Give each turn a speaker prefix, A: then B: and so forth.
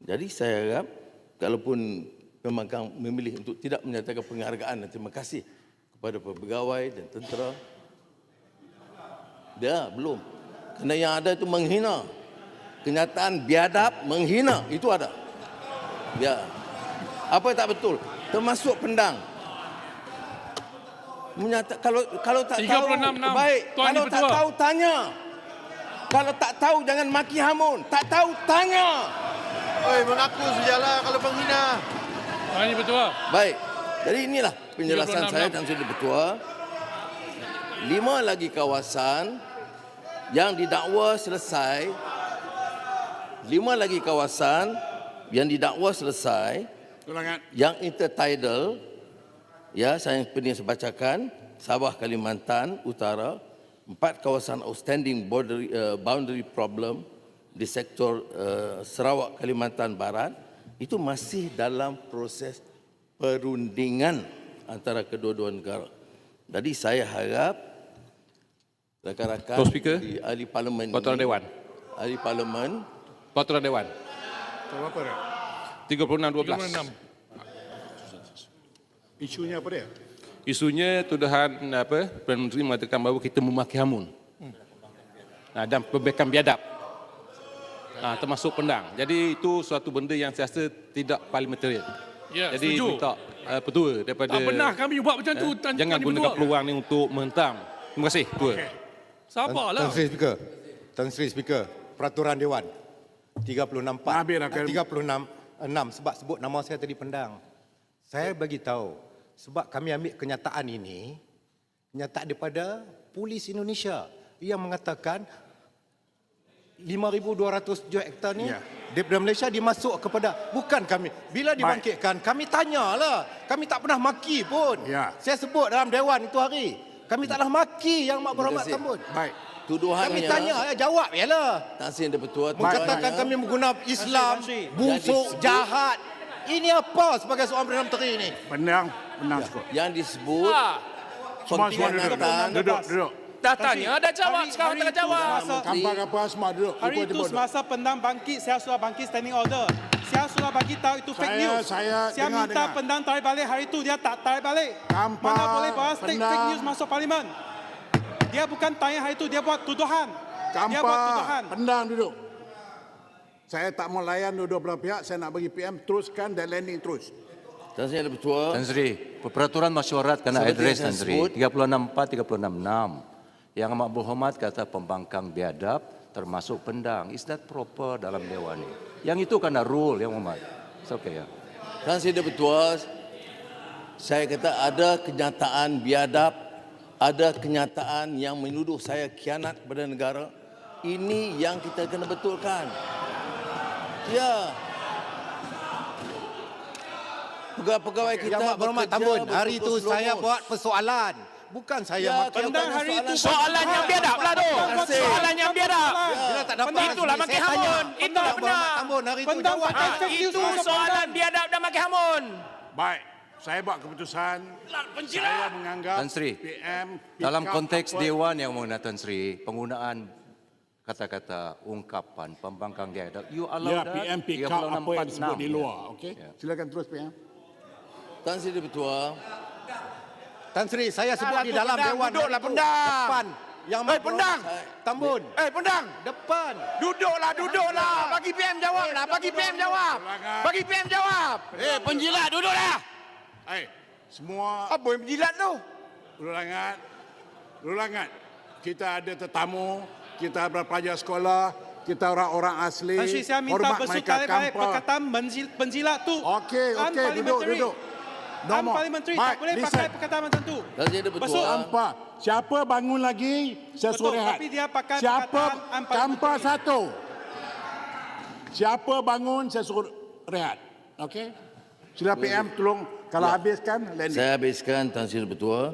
A: Jadi saya harap kalaupun pembangkang memilih untuk tidak menyatakan penghargaan dan terima kasih kepada pegawai dan tentera, dia belum. Kerana yang ada itu menghina. Kenyataan biadab menghina, itu ada. Ya. Apa yang tak betul? Termasuk pendang. Kalau tak tahu, baik. Kalau tak tahu, tanya. Kalau tak tahu, jangan maki hamun. Tak tahu, tanya.
B: Oi, mengaku sajalah kalau menghina.
C: Ini Bertua.
A: Baik. Jadi inilah penjelasan saya dan Seri Bertua. 5 lagi kawasan yang didakwa selesai. 5 lagi kawasan yang didakwa selesai. Yang intertidal, ya, saya bacakan, Sabah Kalimantan Utara, 4 kawasan outstanding boundary problem di sektor Sarawak Kalimantan Barat, itu masih dalam proses perundingan antara kedua-dua negara. Jadi saya harap rakan-rakan di ahli parlimen
C: Peraturan Dewan.
A: Ahli parlimen.
C: Peraturan Dewan. 36-12.
D: Isunya apa dia?
C: Isunya tuduhan Perdana Menteri mengatakan bahawa kita memaki hamun. Dan pembekam biadab. Termasuk pendang. Jadi itu suatu benda yang saya rasa tidak parliamentarian.
E: Ya,
C: jadi
E: setuju.
C: minta Ketua daripada...
E: Tak benar kami buat macam tu.
C: Jangan gunakan peluang ni untuk menentang. Terima kasih, Ketua.
E: Okay. Sabarlah.
B: Tan Sri Speaker, Peraturan Dewan 36 sebab sebut nama saya tadi pendang. Saya bagi tahu sebab kami ambil kenyataan ini, kenyataan daripada Polis Indonesia yang mengatakan 5,207 hektar ni daripada Malaysia dimasuk kepada, bukan kami. Bila dibangkitkan, kami tanyalah. Kami tak pernah maki pun. Saya sebut dalam Dewan itu hari. Kami tak pernah maki yang Mak Berhormat sambut.
D: Baik.
A: Tuduhannya,
B: Kami tanya, jawab yalah.
A: Tan Sri Bertua,
B: Mengatakan kami menggunakan Islam, busuk, jahat. Ini apa sebagai seorang Perdana Menteri ini?
D: Pendang cukup.
A: yang disebut
D: Semua
A: pengkhianatan.
D: duduk.
E: Dah tanya, dah jawab. Sekarang tengah jawab.
D: Kampak apa semua duduk.
F: Hari itu semasa pendang bangkit, saya sudah bangkit standing order. Saya sudah bagi tahu itu fake news.
D: Saya
F: minta
D: dengar.
F: pendang tarik balik hari itu, dia tak tarik balik.
D: Kampak,
F: Mana boleh bawa fake
D: pendang.
F: news masuk parlimen. Dia bukan tanya hari itu, dia buat tuduhan. Dia buat tuduhan.
D: Pendang duduk. Saya tak mau layan dua belah pihak. Saya nak bagi PM teruskan dan landing terus.
A: Tan Sri Bertua,
G: Tan Sri, peraturan masyarakat kena
A: Seperti
G: address
A: yang
G: Tan
A: saya
G: Sri.
A: sebut.
G: 36.4, 36.6. Yang Amat Berhormat kata pembangkang biadab termasuk pendang. Is that proper dalam Dewan ini? Yang itu kena rule yang Muhammad. It's okay ya.
A: Tan Sri Bertua, saya kata ada kenyataan biadab, ada kenyataan yang menuduh saya khianat kepada negara. Ini yang kita kena betulkan. Ya. Pegawai-pegawai kita
B: Yang Mak Berhormat
A: bekerja
B: Tambun, hari itu
A: bertukus
B: saya
A: lumus.
B: buat persoalan. Bukan saya maki.
F: Pendang hari itu
E: Soalan yang biadab lah tu. Soalan yang biadab.
B: Bila tak dapat.
E: Itulah maki hamun. Itulah benar.
B: Tambun hari itu
F: Pendang
B: jawab.
F: pakai fake news
E: Itu
F: masuk
E: soalan
F: pendang.
E: biadab dan maki hamun.
D: Baik. Saya buat keputusan. Saya menganggap
G: Tan Sri,
D: PM
G: dalam
D: pick up
G: konteks
D: apa-
G: Dewan yang menggunakan Tan Sri, penggunaan kata-kata ungkapan pembangkang biadab, you allow
D: Ya,
G: that?
D: PM pick up apa yang disebut di
G: 36.6.
D: luar. Okey. Silakan terus PM.
A: Tan Sri Bertua,
B: Tan Sri, saya sebut
E: Alah,
B: di
E: tu
B: dalam
E: pendang,
B: Dewan.
E: duduklah,
B: hari itu.
E: pendang.
B: Depan. Yang Mak
E: pendang.
B: Berhormat Tambun.
E: Pendang.
B: Depan.
E: Duduklah. Bagi PM jawab lah. Bagi PM jawab. Bagi PM jawab. Penjilat, duduklah.
D: Semua
E: Apa yang penjilat tu?
D: ulangan. Kita ada tetamu, kita pelajar sekolah, kita orang-orang asli.
F: Tan Sri, saya minta
D: Hormat
F: besut
D: mereka
F: tarik balik
D: tanpa-
F: perkataan penjilat tu.
D: Okey,
F: Unparliamentary.
D: duduk.
F: Unparliamentary, tak boleh pakai perkataan macam tu.
A: Tan Sri
F: Besut.
A: Bertua,
D: Tanpa. Siapa bangun lagi, saya
F: Betul,
D: suruh rehat.
F: tapi dia pakai
D: Siapa
F: perkataan unparliamentary.
D: tanpa satu. Siapa bangun, saya suruh rehat. Okey? Sila PM tolong, kalau habiskan, landing.
A: saya habiskan Tan Sri Bertua.